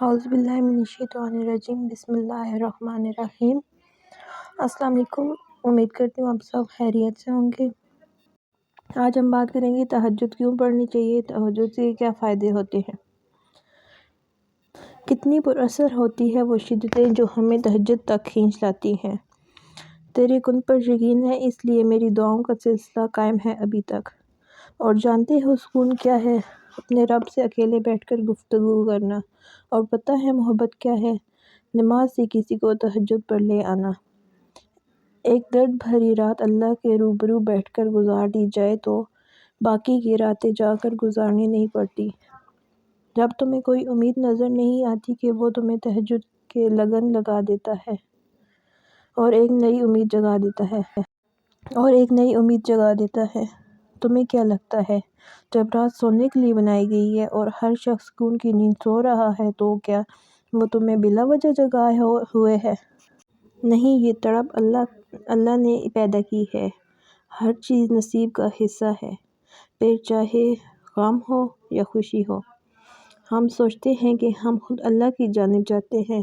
اعوذ باللہ من الشیطان الرجیم، بسم اللہ الرحمن الرحیم۔ السلام علیکم، امید کرتی ہوں آپ سب خیریت سے ہوں گے۔ آج ہم بات کریں گے تہجد کیوں پڑھنی چاہیے، تہجد سے کیا فائدے ہوتے ہیں۔ کتنی پر اثر ہوتی ہے وہ شدتیں جو ہمیں تہجد تک کھینچ لاتی ہیں۔ تیرے کن پر یقین ہے، اس لیے میری دعاؤں کا سلسلہ قائم ہے ابھی تک۔ اور جانتے ہو سکون کیا ہے؟ اپنے رب سے اکیلے بیٹھ کر گفتگو کرنا۔ اور پتہ ہے محبت کیا ہے؟ نماز سے کسی کو تہجد پر لے آنا۔ ایک درد بھری رات اللہ کے روبرو بیٹھ کر گزار دی جائے تو باقی کی راتیں جا کر گزارنی نہیں پڑتی۔ جب تمہیں کوئی امید نظر نہیں آتی کہ وہ تمہیں تہجد کے لگن لگا دیتا ہے اور ایک نئی امید جگا دیتا ہے۔ تمہیں کیا لگتا ہے جب رات سونے کے لیے بنائی گئی ہے اور ہر شخص سکون کی نیند سو رہا ہے تو کیا وہ تمہیں بلا وجہ جگائے ہوئے ہے؟ نہیں، یہ تڑپ اللہ نے پیدا کی ہے۔ ہر چیز نصیب کا حصہ ہے، پھر چاہے غم ہو یا خوشی ہو۔ ہم سوچتے ہیں کہ ہم خود اللہ کی جانب جاتے ہیں،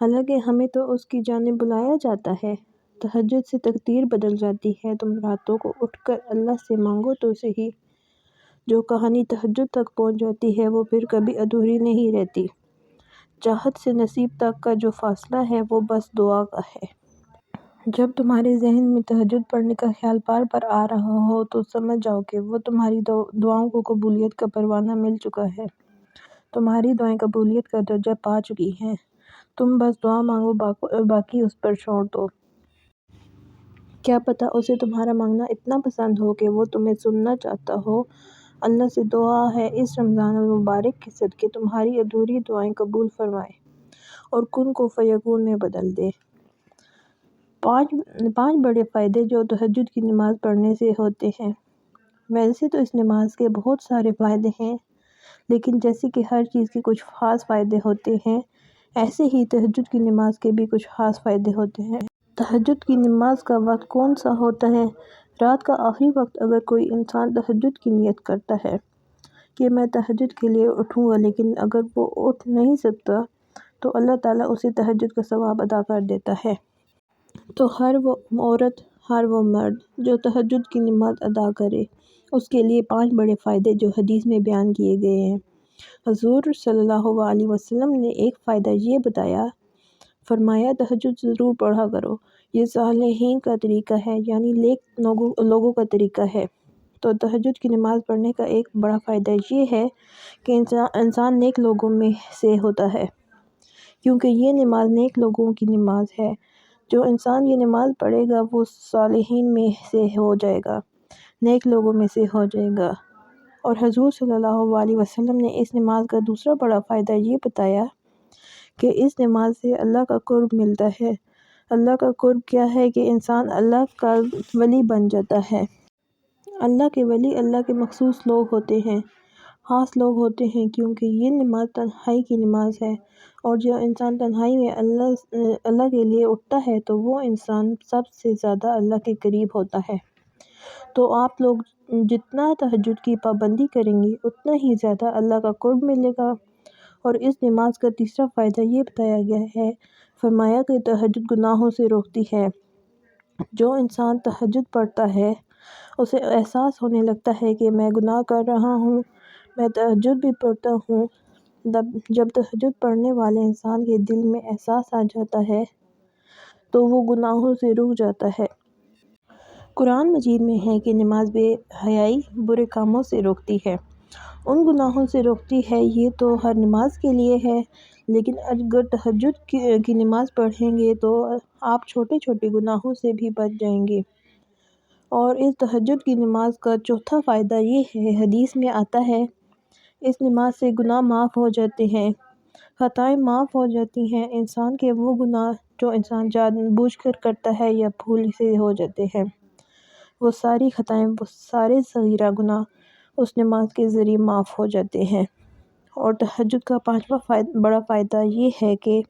حالانکہ ہمیں تو اس کی جانب بلایا جاتا ہے۔ تہجد سے تقدیر بدل جاتی ہے۔ تم راتوں کو اٹھ کر اللہ سے مانگو تو صحیح، جو کہانی تہجد تک پہنچ جاتی ہے وہ پھر کبھی ادھوری نہیں رہتی۔ چاہت سے نصیب تک کا جو فاصلہ ہے وہ بس دعا کا ہے۔ جب تمہارے ذہن میں تہجد پڑھنے کا خیال بار بار آ رہا ہو تو سمجھ جاؤ کہ وہ تمہاری دعاؤں کو قبولیت کا پروانہ مل چکا ہے۔ تمہاری دعائیں قبولیت کا درجہ پا چکی ہیں۔ تم بس دعا مانگو، باقی اس پر چھوڑ دو۔ کیا پتہ اسے تمہارا مانگنا اتنا پسند ہو کہ وہ تمہیں سننا چاہتا ہو۔ اللہ سے دعا ہے اس رمضان المبارک کے صدقے تمہاری ادھوری دعائیں قبول فرمائے اور کن کو فیکون میں بدل دے۔ 5 بڑے فائدے جو تہجد کی نماز پڑھنے سے ہوتے ہیں۔ ویسے تو اس نماز کے بہت سارے فائدے ہیں، لیکن جیسے کہ ہر چیز کے کچھ خاص فائدے ہوتے ہیں، ایسے ہی تہجد کی نماز کے بھی کچھ خاص فائدے ہوتے ہیں۔ تہجد کی نماز کا وقت کون سا ہوتا ہے؟ رات کا آخری وقت۔ اگر کوئی انسان تہجد کی نیت کرتا ہے کہ میں تہجد کے لیے اٹھوں گا، لیکن اگر وہ اٹھ نہیں سکتا تو اللہ تعالیٰ اسے تہجد کا ثواب عطا کر دیتا ہے۔ تو ہر وہ عورت، ہر وہ مرد جو تہجد کی نماز ادا کرے، اس کے لیے 5 بڑے فائدے جو حدیث میں بیان کیے گئے ہیں۔ حضور صلی اللہ علیہ وسلم نے ایک فائدہ یہ بتایا، فرمایا تہجد ضرور پڑھا کرو، یہ صالحین کا طریقہ ہے، یعنی نیک لوگوں کا طریقہ ہے۔ تو تہجد کی نماز پڑھنے کا ایک بڑا فائدہ یہ ہے کہ انسان نیک لوگوں میں سے ہوتا ہے، کیونکہ یہ نماز نیک لوگوں کی نماز ہے۔ جو انسان یہ نماز پڑھے گا وہ صالحین میں سے ہو جائے گا، نیک لوگوں میں سے ہو جائے گا۔ اور حضور صلی اللہ علیہ وسلم نے اس نماز کا دوسرا بڑا فائدہ یہ بتایا کہ اس نماز سے اللہ کا قرب ملتا ہے۔ اللہ کا قرب کیا ہے کہ انسان اللہ کا ولی بن جاتا ہے۔ اللہ کے ولی اللہ کے مخصوص لوگ ہوتے ہیں، خاص لوگ ہوتے ہیں، کیونکہ یہ نماز تنہائی کی نماز ہے، اور جو انسان تنہائی میں اللہ کے لیے اٹھتا ہے تو وہ انسان سب سے زیادہ اللہ کے قریب ہوتا ہے۔ تو آپ لوگ جتنا تہجد کی پابندی کریں گے اتنا ہی زیادہ اللہ کا قرب ملے گا۔ اور اس نماز کا تیسرا فائدہ یہ بتایا گیا ہے، فرمایا کہ تہجد گناہوں سے روکتی ہے۔ جو انسان تہجد پڑھتا ہے اسے احساس ہونے لگتا ہے کہ میں گناہ کر رہا ہوں، میں تہجد بھی پڑھتا ہوں۔ جب تہجد پڑھنے والے انسان کے دل میں احساس آ جاتا ہے تو وہ گناہوں سے رک جاتا ہے۔ قرآن مجید میں ہے کہ نماز بے حیائی، برے کاموں سے روکتی ہے، ان گناہوں سے روکتی ہے۔ یہ تو ہر نماز کے لیے ہے، لیکن اگر تہجد کی نماز پڑھیں گے تو آپ چھوٹے چھوٹے گناہوں سے بھی بچ جائیں گے۔ اور اس تہجد کی نماز کا چوتھا فائدہ یہ ہے، حدیث میں آتا ہے، اس نماز سے گناہ معاف ہو جاتے ہیں، خطائیں معاف ہو جاتی ہیں۔ انسان کے وہ گناہ جو انسان جان بوجھ کر کرتا ہے یا بھول سے ہو جاتے ہیں، وہ ساری خطائیں، وہ سارے صغیرہ گناہ اس نماز کے ذریعے معاف ہو جاتے ہیں۔ اور تہجد کا 5واں بڑا فائدہ یہ ہے کہ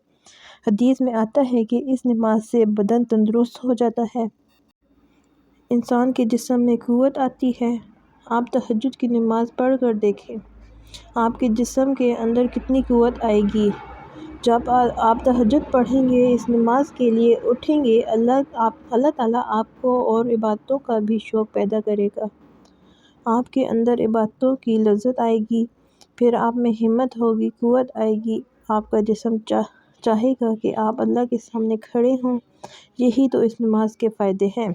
حدیث میں آتا ہے کہ اس نماز سے بدن تندرست ہو جاتا ہے، انسان کے جسم میں قوت آتی ہے۔ آپ تہجد کی نماز پڑھ کر دیکھیں، آپ کے جسم کے اندر کتنی قوت آئے گی۔ جب آپ تہجد پڑھیں گے، اس نماز کے لیے اٹھیں گے، اللہ تعالیٰ آپ کو اور عبادتوں کا بھی شوق پیدا کرے گا۔ آپ کے اندر عبادتوں کی لذت آئے گی، پھر آپ میں ہمت ہوگی، قوت آئے گی، آپ کا جسم چاہے گا کہ آپ اللہ کے سامنے کھڑے ہوں۔ یہی تو اس نماز کے فائدے ہیں۔